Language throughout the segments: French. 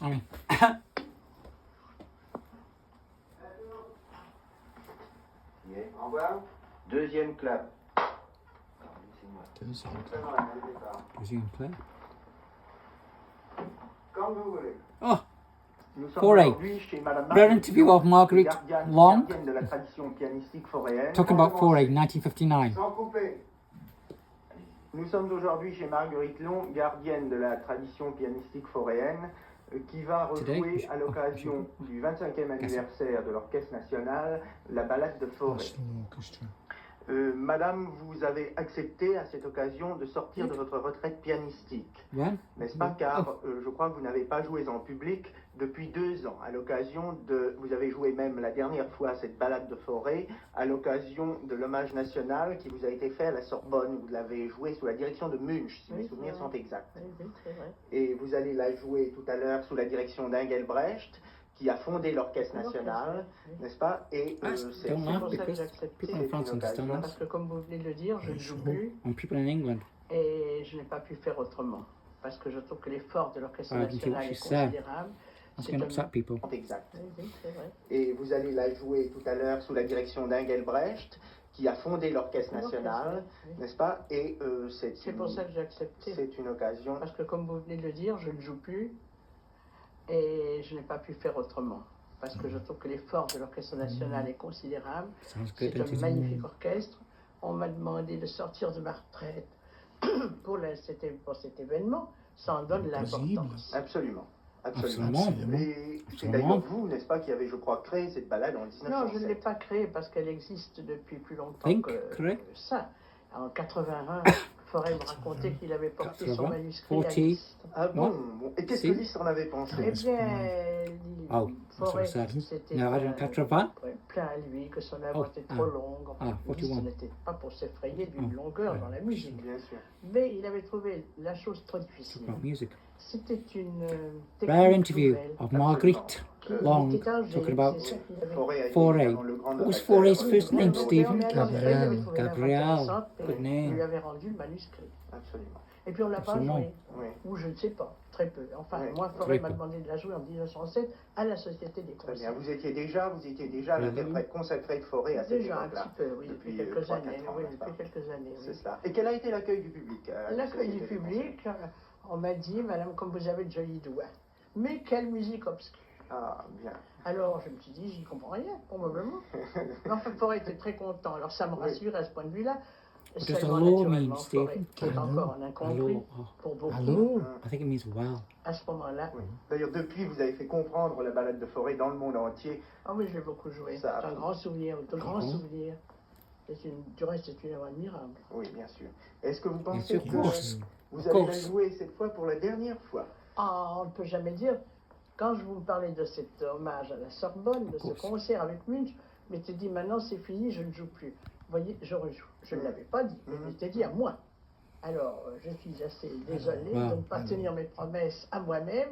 Allez. Au revoir. Deuxième clap. Deuxième clap. Quand vous voulez. Oh, Nous sommes Forêt. aujourd'hui chez Madame Rare interview of Marguerite Long, gardienne de la tradition pianistique foréenne. talking about Forêt, 1959. Sans couper. Nous sommes aujourd'hui chez Marguerite Long, gardienne de la tradition pianistique foréenne, qui va Today, rejouer à l'occasion du 25e anniversaire de l'Orchestre national la ballade de Forêt. Madame, vous avez accepté à cette occasion de sortir de votre retraite pianistique, Ouais. n'est-ce pas? Car je crois que vous n'avez pas joué en public depuis 2 ans. À l'occasion de, vous avez joué même la dernière fois cette ballade de Forêt à l'occasion de l'hommage national qui vous a été fait à la Sorbonne. Vous l'avez joué sous la direction de Munch, si mes souvenirs sont exacts. Oui, c'est vrai. Et vous allez la jouer tout à l'heure sous la direction d'Engelbrecht, qui a fondé l'Orchestre national, n'est-ce pas? Et c'est Don't laugh pour ça que because j'ai accepté. people in France understand Parce us, que comme vous venez de le dire, je ne joue plus and people in England. et je n'ai pas pu faire autrement. Parce que je trouve que l'effort de l'Orchestre I didn't hear what national she est said. considérable. That's C'est going to un- upset people. exact. Oui, c'est vrai. Et vous allez la jouer tout à l'heure sous la direction d'Engelbrecht, qui a fondé l'Orchestre national, Oui. n'est-ce pas? Et C'est pour ça que j'ai accepté. c'est une occasion. Parce que comme vous venez de le dire, je ne joue plus et je n'ai pas pu faire autrement. Parce que je trouve que l'effort de l'Orchestre national est considérable. Sounds good, C'est doesn't un it? magnifique orchestre. On m'a demandé de sortir de ma retraite pour cet événement. Ça en donne l'importance. Absolument. Absolument. Absolument. Et c'est Absolument. d'ailleurs vous, n'est-ce pas, qui avez, je crois, créé cette balade en Non, 1907. je ne l'ai pas créée parce qu'elle existe depuis plus longtemps Think, que correct. ça. En 81, Forêt me racontait qu'il avait porté son 80, manuscrit à 40. Liszt. Ah bon, Ouais. bon. Et qu'est-ce Si. que Liszt en avait pensé? Eh bien, Oh, Forêt, so sad. c'était No, I don't catch a van. plein à lui, que son œuvre Oh, était ah. trop longue. Enfin, Ah, Liszt 41. n'était pas pour s'effrayer d'une Oh, longueur ouais. dans la musique. Bien sûr. Mais il avait trouvé la chose trop difficile. About music. C'était une Rare technique interview nouvelle. of Marguerite Long, Il était âgé, talking about c'est ça qu'il avait- Forêt a été Forêt. évidemment le grand What was orateur. Forêt's first name, Mais Stephen? alors, il avait trouvé l'œuvre Gabriel. intéressante et Good name. il lui avait rendu le manuscrit. Absolument. Et puis on l'a pas Absolument. joué. Oui. Ou je ne sais pas, très peu. Enfin, Oui, moi, très Forêt m'a peu. demandé de la jouer en 1907 à la Société des Très bien. concerts. Vous étiez déjà l'interprète consacré de Forêt à cette Déjà un époque-là. petit peu, oui, depuis quelques 3-4 années. ans, Oui, n'est-ce pas? depuis quelques années. C'est Oui. cela. Et quel a été l'accueil du public? L'accueil du public, on m'a dit, Madame, comme vous avez de jolis doigts. Mais quelle musique obscure. Ah, bien. Alors, je me suis dit, j'y comprends rien, probablement. Mais enfin, Forêt était très content. Alors, ça me rassure à ce point de vue-là. does Seulement, hello naturellement, mean, Forêt, Stephen? qui est encore un incompris Hello. Oh, pour beaucoup. Allô? I think it means well. À ce moment-là, Oui. D'ailleurs, depuis, vous avez fait comprendre la balade de Forêt dans le monde entier. ah oui, j'ai beaucoup joué. C'est Ça, un grand souvenir, de grands bon. souvenirs. Du reste, c'est une œuvre admirable. Oui, bien sûr. Est-ce que vous pensez sûr, que course. vous Of allez la course. jouer cette fois pour la dernière fois? Ah, on ne peut jamais dire. Quand je vous parlais de cet hommage à la Sorbonne, de ce course. concert avec Munch, je m'étais dit, maintenant c'est fini, je ne joue plus. Vous voyez, je rejoue. Je ne l'avais pas dit, je Mhm. m'étais dit à moi. Alors, je suis assez désolée Ah, de ne pas tenir mes promesses à moi-même,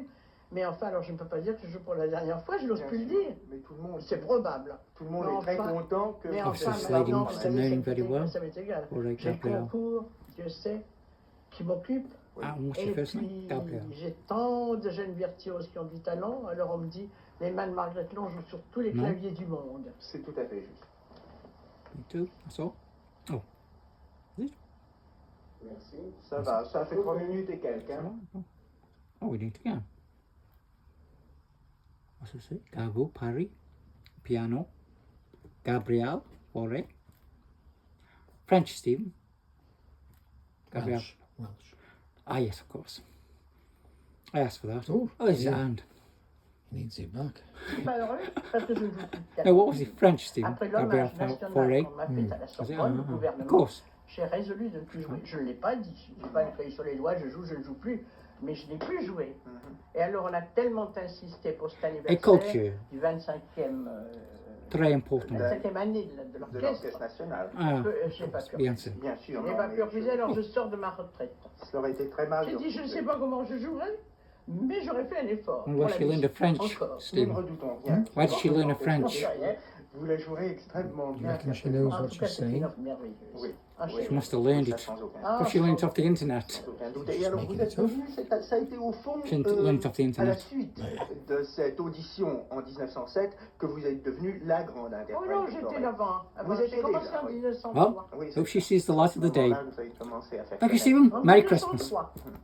mais enfin, alors je ne peux pas dire que je joue pour la dernière fois, je n'ose Bien plus le sûr. dire. Mais tout le monde, C'est probable. tout le monde Mais est très enfin- content que Mais vous enfin, Officer ayez- Sliding maintenant, must vous have savez, known ça him very m'est- well. ça m'est égal. Forêt J'ai le Gabriel. concours, Dieu sait, qui m'occupe. Ah, what's Et your first name? puis, Gabriel. j'ai tant de jeunes virtuoses qui ont du talent, alors on me dit, les mains de Marguerite Long jouent sur tous les Non. claviers du monde. C'est tout à fait juste. Me too. That's all. Oh, Merci. Ça va, ça fait 3 minutes et quelques. that's Hein? all. Oh, we need to go. What's it say? Gago, Paris, piano, Gabriel, Forêt. French, Stephen. Gabriel. Welsh. Ah, yes, of course. I asked for that. Oh, there's yeah. the hand. He needs it back. Je suis pas heureux parce que je ne joue plus de No, what was it? French, Stephen? Après Gabriel l'hommage national Forêt. qu'on m'a fait à la Was it? Sorbonne, le Of gouvernement, course. j'ai résolu de ne plus jouer. Je ne l'ai pas dit, je n'ai pas écrit sur les doigts, je joue, je ne joue plus, mais je n'ai plus joué. Et alors on a tellement insisté pour cet anniversaire culture. du 25e, Très important. 25e année de De l'orchestre l'Orchestre national. Ah, que je n'ai pas pu bien refuser. sûr. Bien sûr. Je n'ai non, pas mais pu refuser, alors je sors de ma retraite. Ça aurait été très mal. J'ai de dit, je ne refuser. sais pas comment je jouerai, mais j'aurais fait un effort. And pour where la she learned the musique. French, Encore. Nous ne Stephen? redoutons rien. Why did she learn the Je French? sais rien. Vous la jouerez extrêmement bien. reckon she knows En what tout cas, she's c'est une saying? œuvre merveilleuse. Oui. en She chef. must have learned Ça, it. sans aucun, Ah, But she learned it off the internet. sans aucun doute. Et alors, vous êtes venu, ça a été au fond, She learned it off the à la internet. suite de cette audition en 1907, que vous êtes devenu la grande interprète. Oh non, de j'étais Fauré. là-bas. Vous J'ai étiez commencé déjà, en oui. 1903. Oui, Hope she sees the light of the day. Vous avez commencé à faire Thank you, connaître. Stephen. En Merry 1903. Christmas.